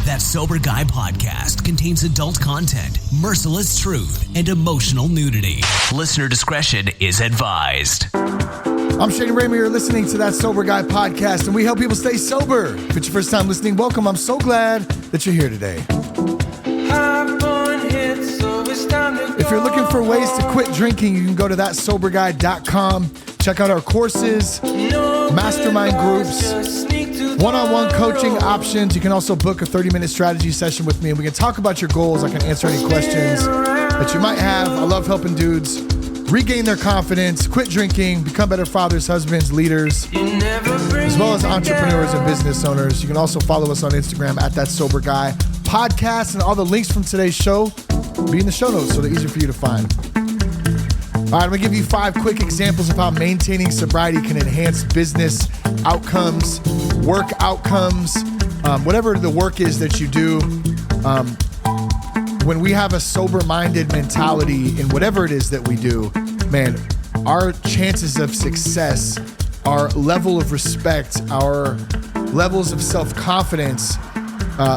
That Sober Guy podcast contains adult content, merciless truth, and emotional nudity. Listener discretion is advised. I'm Shane Ramer. You're listening to That Sober Guy podcast, and we help people stay sober. If it's your first time listening, welcome. I'm so glad that you're here today. If you're looking for ways to quit drinking, you can go to thatsoberguy.com. Check out our courses, mastermind groups, one-on-one coaching options. You can also book a 30-minute strategy session with me, and we can talk about your goals. I can answer any questions that you might have. I love helping dudes regain their confidence, quit drinking, become better fathers, husbands, leaders, as well as entrepreneurs and business owners. You can also follow us on Instagram at That Sober Guy Podcast, and all the links from today's show will be in the show notes, so they're easy for you to find. All right, I'm gonna give you 5 quick examples of how maintaining sobriety can enhance business outcomes, work outcomes, whatever the work is that you do. When we have a sober-minded mentality in whatever it is that we do, man, our chances of success, our level of respect, our levels of self-confidence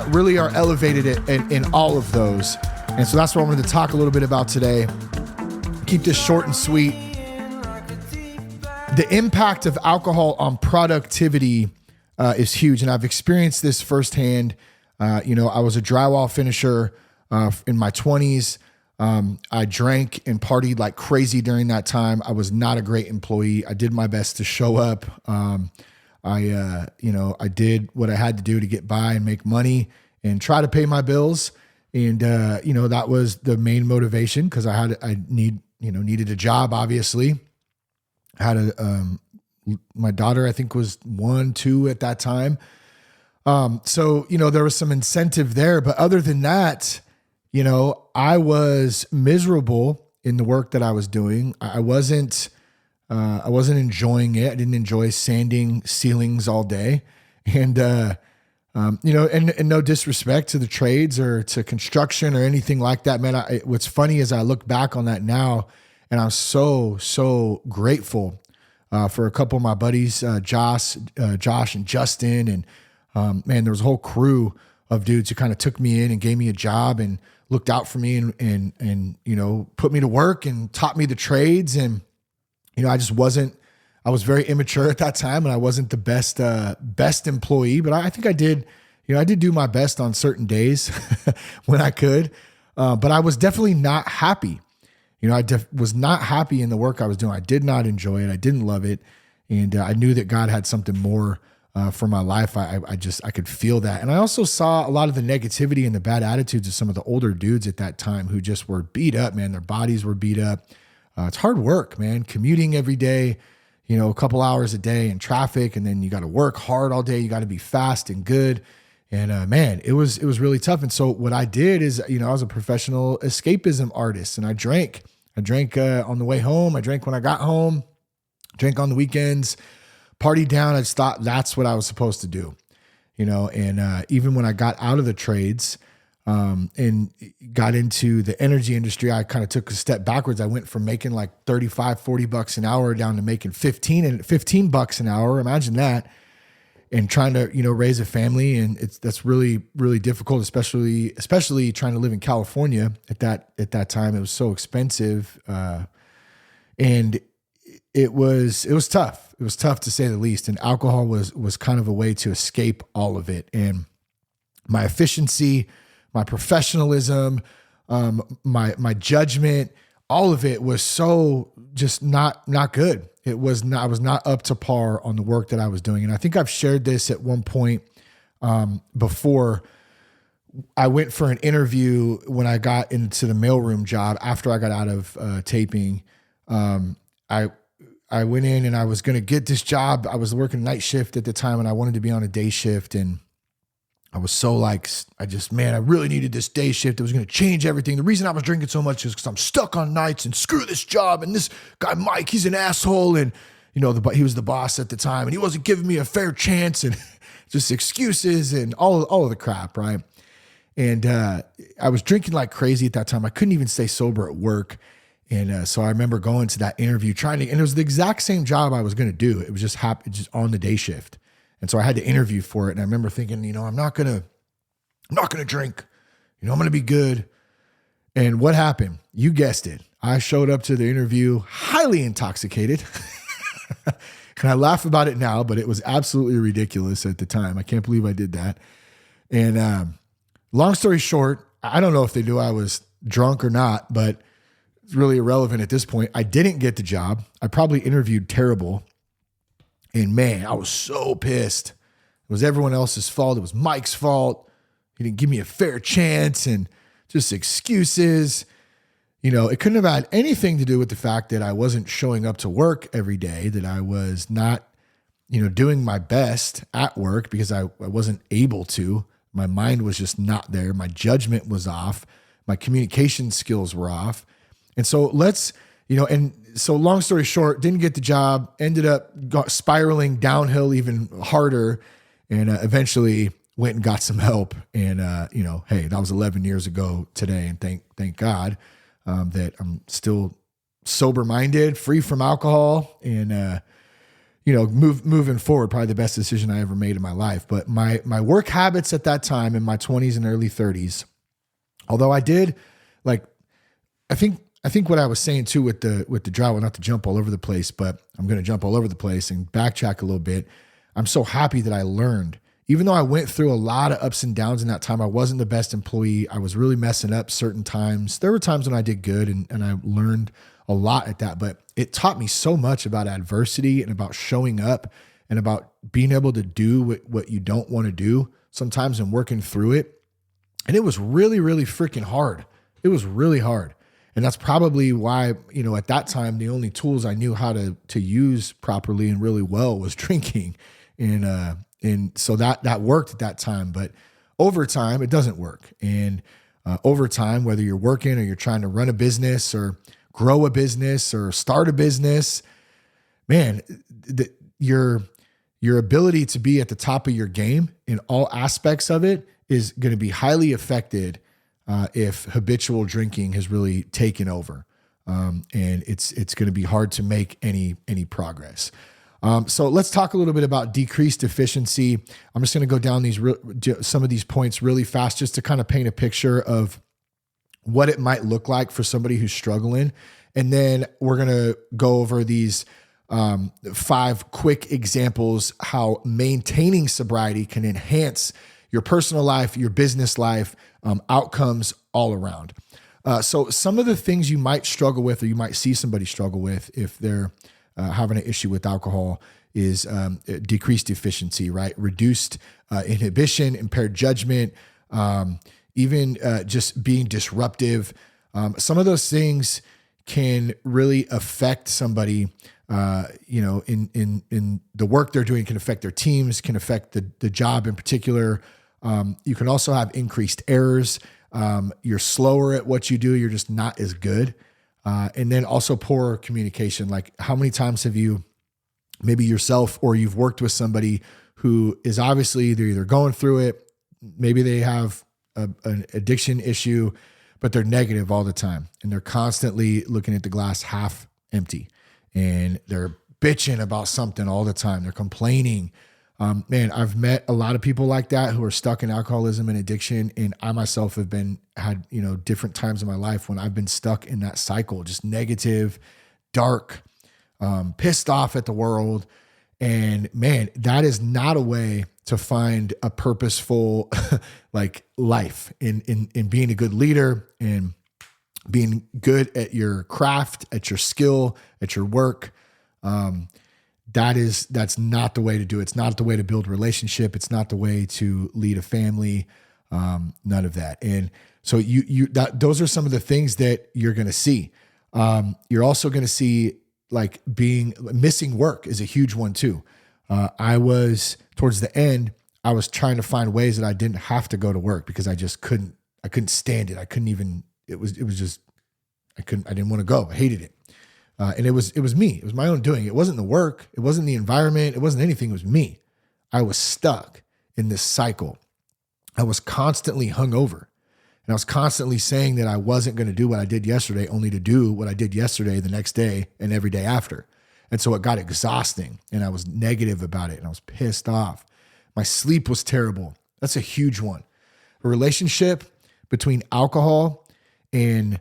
really are elevated in all of those. And so that's what I wanted to talk a little bit about today. Keep this short and sweet. The impact of alcohol on productivity is huge, and I've experienced this firsthand. I was a drywall finisher in my 20s. I drank and partied like crazy during that time. I was not a great employee. I did my best to show up. I did what I had to do to get by and make money and try to pay my bills. And that was the main motivation, because I needed a job, obviously. Had my daughter, I think, was 1, 2 at that time. So there was some incentive there, but other than that, I was miserable in the work that I was doing. I wasn't enjoying it. I didn't enjoy sanding ceilings all day. And, and no disrespect to the trades or to construction or anything like that, man. What's funny is I look back on that now, and I'm so grateful for a couple of my buddies, Josh and Justin. And man, there was a whole crew of dudes who kind of took me in and gave me a job and looked out for me and put me to work and taught me the trades. And, I was very immature at that time, and I wasn't the best employee, but I think I did do my best on certain days when I could. But I was definitely not happy. I was not happy in the work I was doing. I did not enjoy it. I didn't love it. And I knew that God had something more for my life. I could feel that. And I also saw a lot of the negativity and the bad attitudes of some of the older dudes at that time who just were beat up, man. Their bodies were beat up. It's hard work, man. Commuting every day, a couple hours a day in traffic, and then you got to work hard all day. You got to be fast and good. And man, it was really tough. And so what I did is, I was a professional escapism artist, and I drank. I drank on the way home. I drank when I got home. Drank on the weekends. Party down. I just thought that's what I was supposed to do, and even when I got out of the trades and got into the energy industry, I kind of took a step backwards. I went from making like 35, 40 bucks an hour down to making 15 bucks an hour. Imagine that. And trying to, raise a family. And that's really, really difficult, especially trying to live in California at that time. It was so expensive. And it was tough. It was tough, to say the least. And alcohol was kind of a way to escape all of it. And my efficiency, my professionalism, my judgment, all of it was so just not good. I was not up to par on the work that I was doing. And I think I've shared this at one point before. I went for an interview when I got into the mailroom job after I got out of taping. I went in and I was going to get this job. I was working night shift at the time, and I wanted to be on a day shift. And I was so I really needed this day shift. It was going to change everything. The reason I was drinking so much is because I'm stuck on nights, and screw this job. And this guy, Mike, he's an asshole. And, he was the boss at the time, and he wasn't giving me a fair chance, and just excuses and all of the crap. Right. And I was drinking like crazy at that time. I couldn't even stay sober at work. And so I remember going to that interview and it was the exact same job I was going to do. It was just on the day shift. And so I had to interview for it. And I remember thinking, I'm not going I'm not going to drink. I'm going to be good. And what happened? You guessed it. I showed up to the interview highly intoxicated. And I laugh about it now, but it was absolutely ridiculous at the time. I can't believe I did that. And long story short, I don't know if they knew I was drunk or not, but it's really irrelevant at this point. I didn't get the job. I probably interviewed terrible. And man, I was so pissed. It was everyone else's fault. It was Mike's fault. He didn't give me a fair chance and just excuses. It couldn't have had anything to do with the fact that I wasn't showing up to work every day, that I was not, doing my best at work because I wasn't able to. My mind was just not there. My judgment was off. My communication skills were off. And so so long story short, didn't get the job, ended up spiraling downhill even harder, and eventually went and got some help. And, hey, that was 11 years ago today. And thank God that I'm still sober-minded, free from alcohol, and, moving forward, probably the best decision I ever made in my life. But my work habits at that time in my 20s and early 30s, although I did I think what I was saying too with the drive, not to jump all over the place, but I'm going to jump all over the place and backtrack a little bit. I'm so happy that I learned, even though I went through a lot of ups and downs in that time. I wasn't the best employee. I was really messing up certain times. There were times when I did good and I learned a lot at that, but it taught me so much about adversity and about showing up and about being able to do what you don't want to do sometimes and working through it. And it was really, really freaking hard. It was really hard. And that's probably why, at that time, the only tools I knew how to use properly and really well was drinking. And so that worked at that time. But over time, it doesn't work. And over time, whether you're working or you're trying to run a business or grow a business or start a business, man, your ability to be at the top of your game in all aspects of it is going to be highly affected if habitual drinking has really taken over. And it's going to be hard to make any progress. So let's talk a little bit about decreased efficiency. I'm just going to go down some of these points really fast, just to kind of paint a picture of what it might look like for somebody who's struggling. And then we're going to go over these 5 quick examples how maintaining sobriety can enhance your personal life, your business life, outcomes all around. So some of the things you might struggle with, or you might see somebody struggle with if they're having an issue with alcohol, is decreased efficiency, right? Reduced inhibition, impaired judgment, even just being disruptive. Some of those things can really affect somebody, in the work they're doing, can affect their teams, can affect the job in particular. You can also have increased errors. You're slower at what you do. You're just not as good. And then also poor communication. Like, how many times have you, maybe yourself or you've worked with somebody who is obviously, they're either going through it, maybe they have an addiction issue, but they're negative all the time. And they're constantly looking at the glass half empty, and they're bitching about something all the time. They're complaining. Man, I've met a lot of people like that who are stuck in alcoholism and addiction. And I myself have had different times in my life when I've been stuck in that cycle, just negative, dark, pissed off at the world. And man, that is not a way to find a purposeful life in being a good leader and being good at your craft, at your skill, at your work. That's not the way to do it. It's not the way to build a relationship. It's not the way to lead a family. None of that. And so those are some of the things that you're going to see. You're also going to see missing work is a huge one too. I was towards the end, I was trying to find ways that I didn't have to go to work because I couldn't stand it. I didn't want to go. I hated it. And it was me. It was my own doing. It wasn't the work. It wasn't the environment. It wasn't anything. It was me. I was stuck in this cycle. I was constantly hungover, and I was constantly saying that I wasn't going to do what I did yesterday, only to do what I did yesterday the next day and every day after. And so it got exhausting, and I was negative about it, and I was pissed off. My sleep was terrible. That's a huge one. a relationship between alcohol and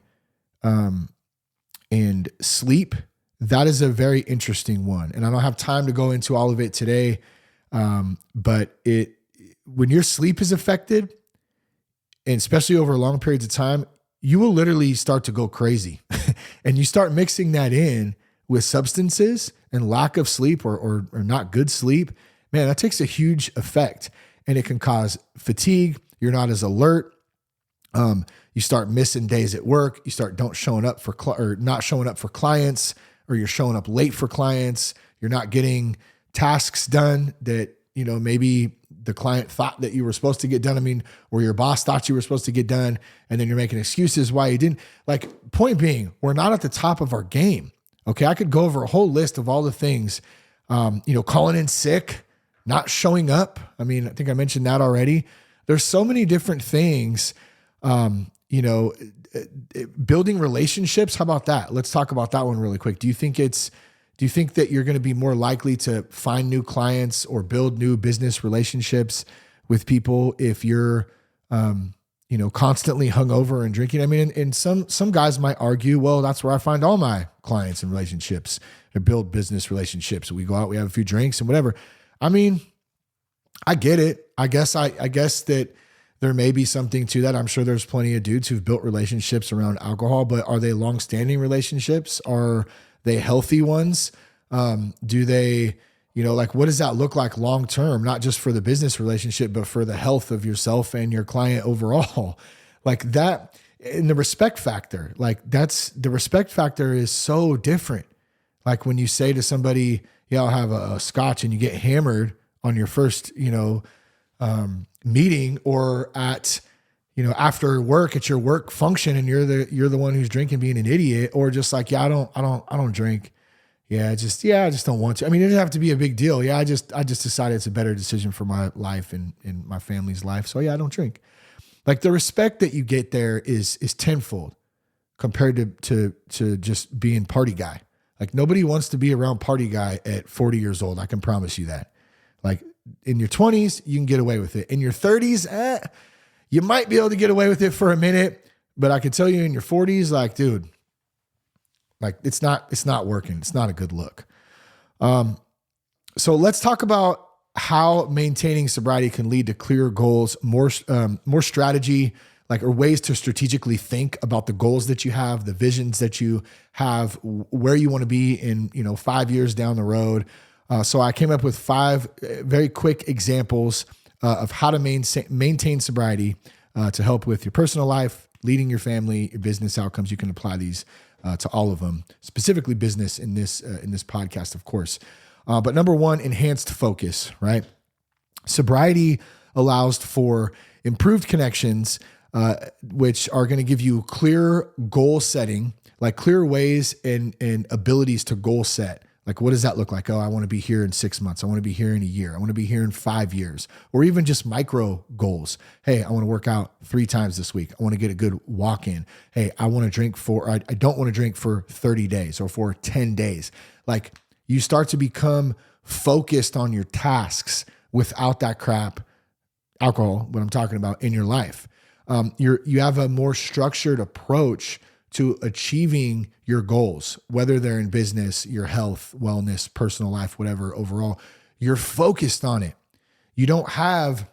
sleep. That is a very interesting one. And I don't have time to go into all of it today. But when your sleep is affected, and especially over long periods of time, you will literally start to go crazy. And you start mixing that in with substances and lack of sleep or not good sleep. Man, that takes a huge effect, and it can cause fatigue. You're not as alert. You start missing days at work. You start not showing up for clients, or you're showing up late for clients. You're not getting tasks done that, maybe the client thought that you were supposed to get done. I mean, or your boss thought you were supposed to get done, and then you're making excuses why you didn't. Like, point being, we're not at the top of our game. Okay. I could go over a whole list of all the things, calling in sick, not showing up. I mean, I think I mentioned that already. There's so many different things, building relationships. How about that? Let's talk about that one really quick. Do you think that you're going to be more likely to find new clients or build new business relationships with people if you're, constantly hungover and drinking? I mean, and some guys might argue, well, that's where I find all my clients and relationships, or build business relationships. We go out, we have a few drinks and whatever. I mean, I get it. I guess that there may be something to that. I'm sure there's plenty of dudes who've built relationships around alcohol, but are they long-standing relationships? Are they healthy ones? Do they, what does that look like long-term? Not just for the business relationship, but for the health of yourself and your client overall. Like that, and the respect factor, the respect factor is so different. Like when you say to somebody, yeah, I'll have a scotch, and you get hammered on your first, meeting, or at, after work at your work function, and you're the one who's drinking, being an idiot, or just like, yeah, I don't drink. I just don't want to. I mean, it doesn't have to be a big deal. Yeah. I just decided it's a better decision for my life and my family's life. So yeah, I don't drink. Like, the respect that you get there is tenfold compared to just being party guy. Like, nobody wants to be around party guy at 40 years old. I can promise you that. Like, in your 20s, you can get away with it. In your 30s, you might be able to get away with it for a minute, but I can tell you in your 40s, like, dude, like it's not working. It's not a good look. So let's talk about how maintaining sobriety can lead to clearer goals, more strategy, or ways to strategically think about the goals that you have, the visions that you have, where you want to be in, 5 years down the road. So I came up with 5 very quick examples of how to maintain sobriety to help with your personal life, leading your family, your business outcomes. You can apply these to all of them, specifically business in this podcast, of course. But number 1, enhanced focus, right? Sobriety allows for improved connections, which are going to give you clear goal setting, like clear ways and abilities to goal set. Like, what does that look like? Oh, I want to be here in 6 months. I want to be here in a year. I want to be here in 5 years, or even just micro goals. Hey, I want to work out 3 times this week. I want to get a good walk in. Hey, I don't want to drink for 30 days or for 10 days. Like, you start to become focused on your tasks without that crap, alcohol, what I'm talking about, in your life. You have a more structured approach to achieving your goals, whether they're in business, your health, wellness, personal life, whatever. Overall, you're focused on it. You don't have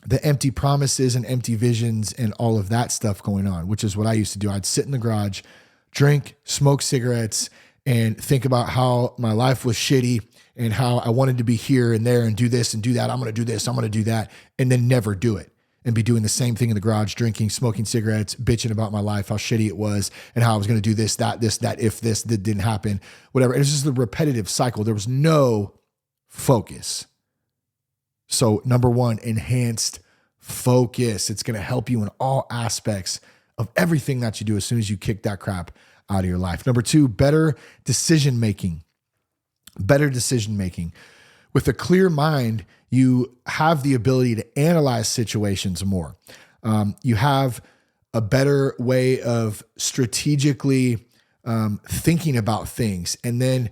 the empty promises and empty visions and all of that stuff going on, which is what I used to do. I'd sit in the garage, drink, smoke cigarettes, and think about how my life was shitty and how I wanted to be here and there and do this and do that. I'm going to do this, I'm going to do that, and then never do it. And be doing the same thing in the garage, drinking, smoking cigarettes, bitching about my life, how shitty it was, and how I was going to do this, that, if this didn't happen, whatever. It was just a repetitive cycle. There was no focus. So number 1, enhanced focus. It's going to help you in all aspects of everything that you do as soon as you kick that crap out of your life. Number 2, better decision-making. Better decision-making. With a clear mind, you have the ability to analyze situations more. You have a better way of strategically thinking about things, and then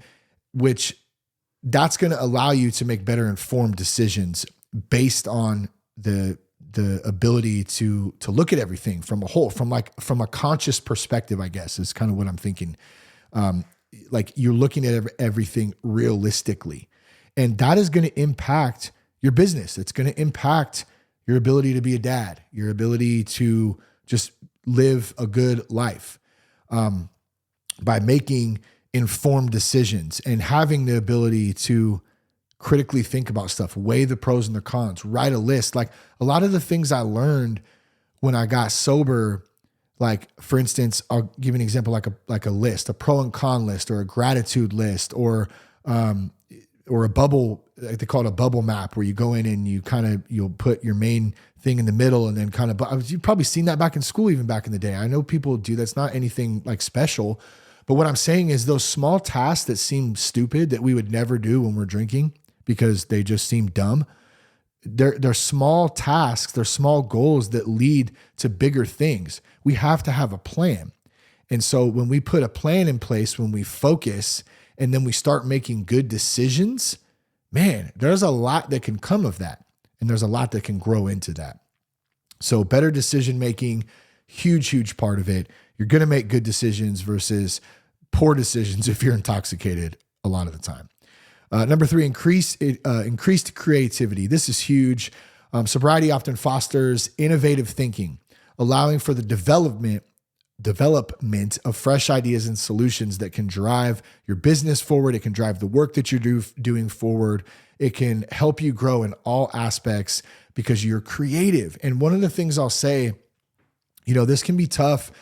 that's going to allow you to make better informed decisions based on the the ability to look at everything from a whole, from a conscious perspective, I guess is kind of what I'm thinking. Like you're looking at everything realistically, and that is going to impact your business. It's going to impact your ability to be a dad, your ability to just live a good life, by making informed decisions and having the ability to critically think about stuff, weigh the pros and the cons, write a list. Like a lot of the things I learned when I got sober, like for instance, I'll give you an example, like a list, a pro and con list, or a gratitude list, or a bubble, like they call it a bubble map, where you go in and you'll put your main thing in the middle, and then you've probably seen that back in school, even back in the day. I know people do, that's not anything like special, but what I'm saying is those small tasks that seem stupid that we would never do when we're drinking because they just seem dumb. They're small tasks, they're small goals that lead to bigger things. We have to have a plan. And so when we put a plan in place, when we focus, and then we start making good decisions, man, there's a lot that can come of that. And there's a lot that can grow into that. So better decision-making, huge part of it. You're going to make good decisions versus poor decisions if you're intoxicated a lot of the time. Number 3, increased creativity. This is huge. Sobriety often fosters innovative thinking, allowing for the development of fresh ideas and solutions that can drive your business forward. It can drive the work that you're doing forward. It can help you grow in all aspects because you're creative. And one of the things I'll say, this can be tough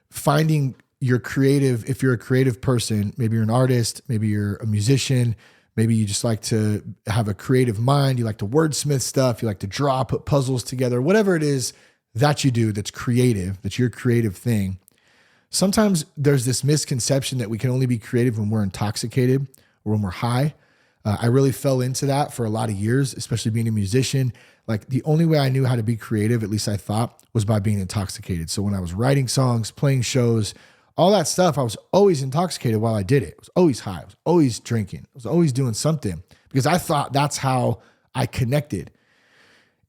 finding your creative. If you're a creative person, maybe you're an artist, maybe you're a musician, maybe you just like to have a creative mind. You like to wordsmith stuff. You like to draw, put puzzles together, whatever it is that you do that's creative, that's your creative thing. Sometimes there's this misconception that we can only be creative when we're intoxicated or when we're high. I really fell into that for a lot of years, especially being a musician. Like the only way I knew how to be creative, at least I thought, was by being intoxicated. So when I was writing songs, playing shows, all that stuff, I was always intoxicated while I did it. I was always high. I was always drinking. I was always doing something because I thought that's how I connected.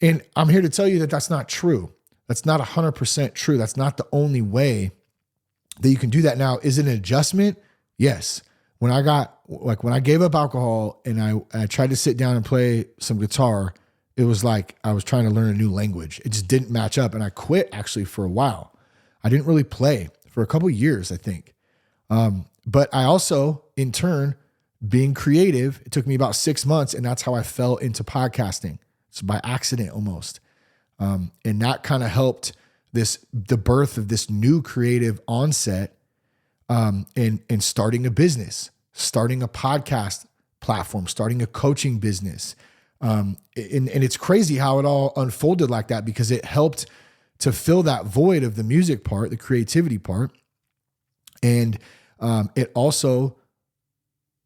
And I'm here to tell you that that's not true. That's not 100% true. That's not the only way that you can do that. Now, is it an adjustment? Yes. When I gave up alcohol and I tried to sit down and play some guitar, it was like I was trying to learn a new language. It just didn't match up. And I quit actually for a while. I didn't really play for a couple of years, I think. But I also, in turn, being creative, it took me about 6 months, and that's how I fell into podcasting. It's by accident almost. And that kind of helped the birth of this new creative onset, in starting a business, starting a podcast platform, starting a coaching business. And it's crazy how it all unfolded like that because it helped to fill that void of the music part, the creativity part. And it also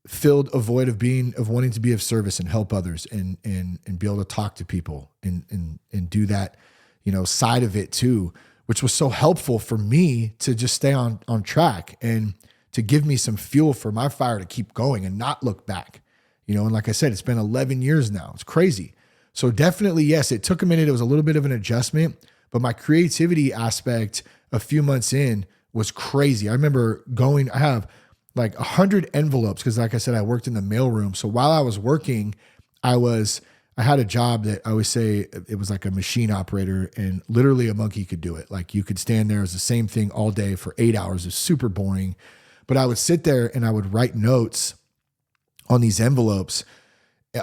filled a void of wanting to be of service and help others and be able to talk to people and do that, side of it too, which was so helpful for me to just stay on track and to give me some fuel for my fire to keep going and not look back, and like I said, it's been 11 years now. It's crazy. So definitely, yes, it took a minute. It was a little bit of an adjustment, but my creativity aspect a few months in was crazy. I remember I have like 100 envelopes because like I said, I worked in the mailroom. So while I was working, I had a job that I always say it was like a machine operator, and literally a monkey could do it. Like you could stand there as the same thing all day for 8 hours. It's super boring, but I would sit there and I would write notes on these envelopes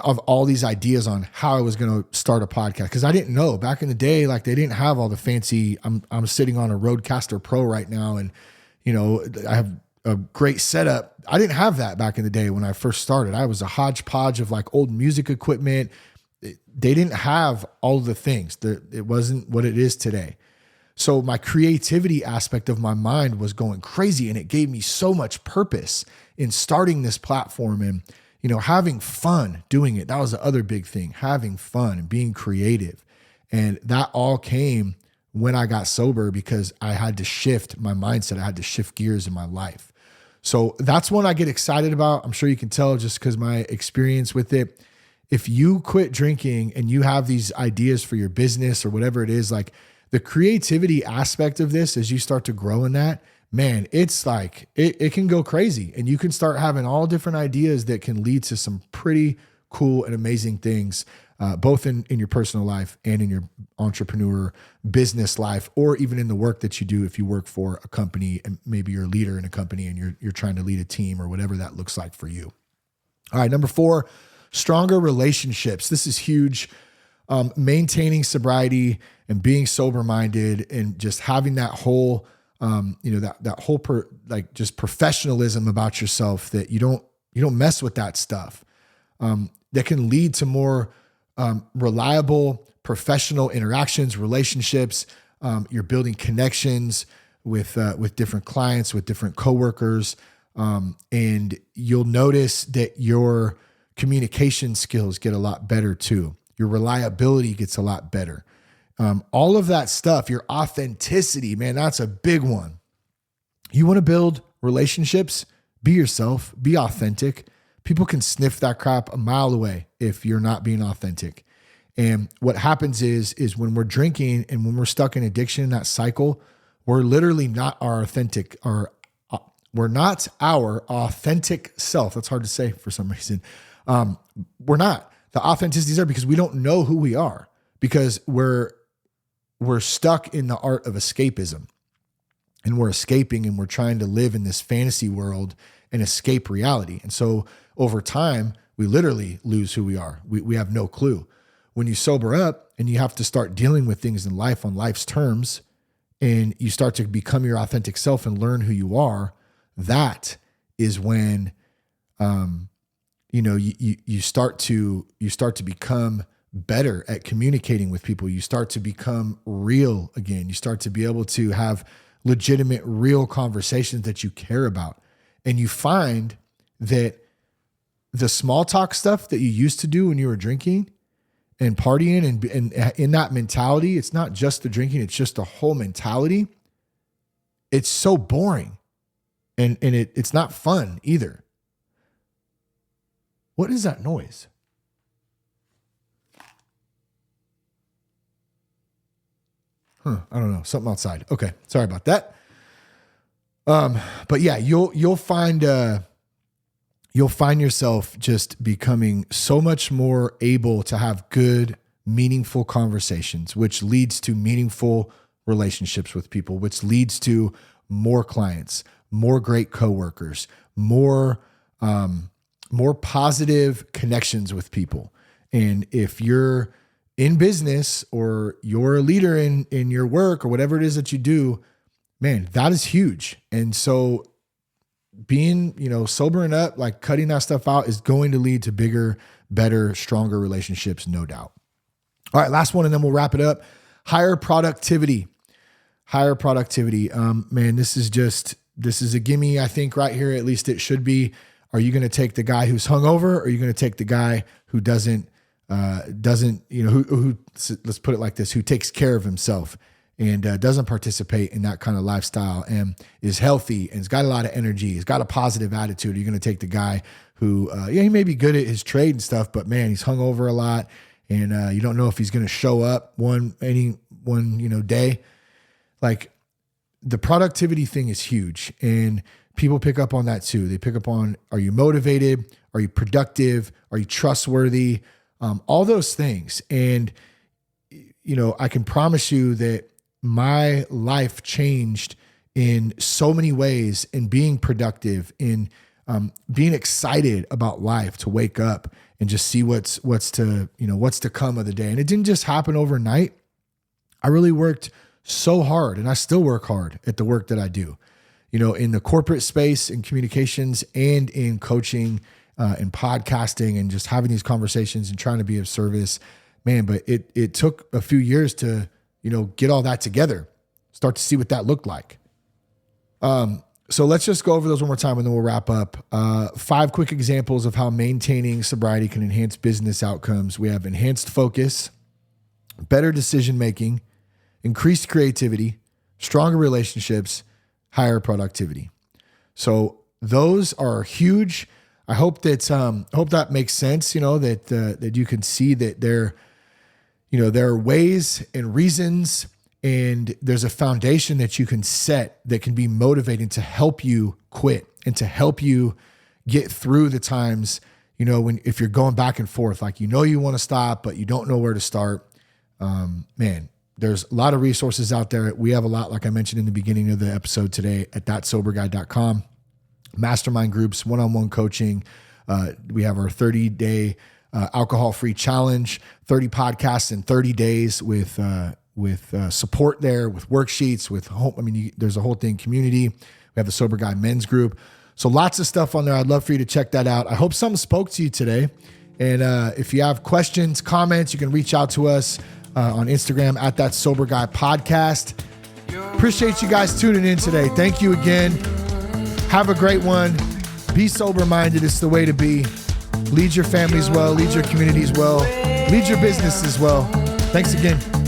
of all these ideas on how I was going to start a podcast. Cause I didn't know back in the day, like they didn't have all the fancy, I'm sitting on a Rodecaster Pro right now. And I have a great setup. I didn't have that back in the day when I first started. I was a hodgepodge of like old music equipment. They didn't have all the things. It wasn't what it is today. So my creativity aspect of my mind was going crazy, and it gave me so much purpose in starting this platform and, having fun doing it. That was the other big thing, having fun and being creative. And that all came when I got sober because I had to shift my mindset. I had to shift gears in my life. So that's one I get excited about. I'm sure you can tell just because my experience with it if you quit drinking and you have these ideas for your business or whatever it is, like the creativity aspect of this, as you start to grow in that, man, it's like, it can go crazy, and you can start having all different ideas that can lead to some pretty cool and amazing things, both in your personal life and in your entrepreneur business life, or even in the work that you do. If you work for a company and maybe you're a leader in a company and you're trying to lead a team or whatever that looks like for you. All right. Number 4, stronger relationships. This is huge. Maintaining sobriety and being sober-minded and just having that whole, that whole just professionalism about yourself, that you don't mess with that stuff, that can lead to more reliable professional interactions, relationships. You're building connections with different clients, with different coworkers, and you'll notice that your communication skills get a lot better too. Your reliability gets a lot better. All of that stuff, your authenticity, man, that's a big one. You want to build relationships, be yourself, be authentic. People can sniff that crap a mile away if you're not being authentic. And what happens is when we're drinking and when we're stuck in addiction, in that cycle, we're literally not our authentic, we're not our authentic self. That's hard to say for some reason. We're not. The authenticity is there because we don't know who we are, because we're stuck in the art of escapism, and we're escaping and we're trying to live in this fantasy world and escape reality. And so over time, we literally lose who we are. We have no clue. When you sober up and you have to start dealing with things in life on life's terms, and you start to become your authentic self and learn who you are, that is when, you start to become better at communicating with people. You start to become real again. You start to be able to have legitimate, real conversations that you care about. And you find that the small talk stuff that you used to do when you were drinking and partying and in that mentality, it's not just the drinking, it's just the whole mentality. It's so boring, and it's not fun either. What is that noise? I don't know. Something outside. Okay. Sorry about that. But yeah, you'll find yourself just becoming so much more able to have good, meaningful conversations, which leads to meaningful relationships with people, which leads to more clients, more great coworkers, more positive connections with people. And if you're in business or you're a leader in your work or whatever it is that you do, man, that is huge. And so being, sobering up, like cutting that stuff out, is going to lead to bigger, better, stronger relationships, no doubt. All right, last one, and then we'll wrap it up. Higher productivity. Man, this is a gimme, I think, right here. At least it should be. Are you going to take the guy who's hungover, or are you going to take the guy who doesn't, who let's put it like this, who takes care of himself and doesn't participate in that kind of lifestyle and is healthy and has got a lot of energy, has got a positive attitude? Are you going to take the guy who, he may be good at his trade and stuff, but man, he's hungover a lot, and you don't know if he's going to show up any one day. Like, the productivity thing is huge, and people pick up on that too. They pick up on, are you motivated? Are you productive? Are you trustworthy? All those things. And, I can promise you that my life changed in so many ways in being productive, in being excited about life, to wake up and just see what's to come of the day. And it didn't just happen overnight. I really worked so hard, and I still work hard at the work that I do, in the corporate space, in communications, and in coaching, and podcasting, and just having these conversations and trying to be of service, man. But it took a few years to, get all that together, start to see what that looked like. So let's just go over those one more time, and then we'll wrap up. 5 quick examples of how maintaining sobriety can enhance business outcomes. We have enhanced focus, better decision-making, increased creativity, stronger relationships, higher productivity. So those are huge. I hope that makes sense, that you can see that there are ways and reasons, and there's a foundation that you can set that can be motivating to help you quit and to help you get through the times, if you're going back and forth, like, you want to stop, but you don't know where to start. Man, there's a lot of resources out there. We have a lot, like I mentioned in the beginning of the episode today, at thatsoberguy.com. Mastermind groups, one-on-one coaching. We have our 30-day alcohol-free challenge, 30 podcasts in 30 days with support there, with worksheets, there's a whole thing, community. We have the Sober Guy men's group. So lots of stuff on there. I'd love for you to check that out. I hope something spoke to you today. And if you have questions, comments, you can reach out to us on Instagram at That Sober Guy Podcast. Appreciate you guys tuning in today. Thank you again. Have a great one. Be sober-minded. It's the way to be. Lead your families well. Lead your communities well. Lead your businesses well. Thanks again.